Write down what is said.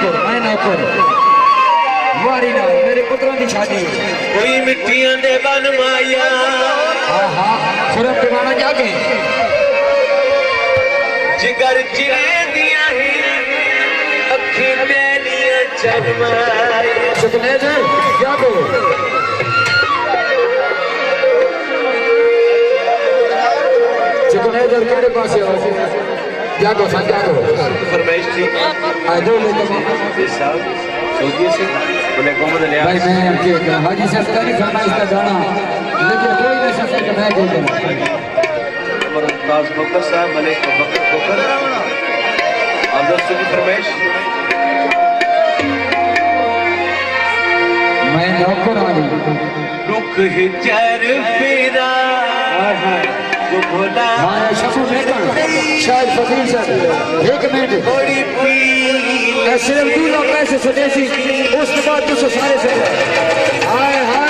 नौकर वारी ना मेरे पुत्रों की शादी कोई मिट्टियां दे बन माया हाँ हाँ सुरत दिवाना जाके जिगर चिरे दिया ही अखी मेलियां चरमाए सुखने दे जागो सुखने दे केड़े पासे हो जागो जागो फरमाइश थी आजो लेके साहब सोचिए से बोले मोहम्मद अली भाई मैं के हाजी साहब का नहीं फरमाइश का गाना लेकिन कोई नहीं सकता कि मैं दे दूं मुमताज बकर साहब मलिक बकर बकर आप दोस्तों की फरमाइश मैं नौकर वाली रुख हिजर फिरा वो भोला हाँ शफू बेटा शायद फकीर साहब एक मिनट बड़ी पी सिर्फ 2 लाख पैसे स्वदेशी उसके बाद 200 सारे से हाय हाय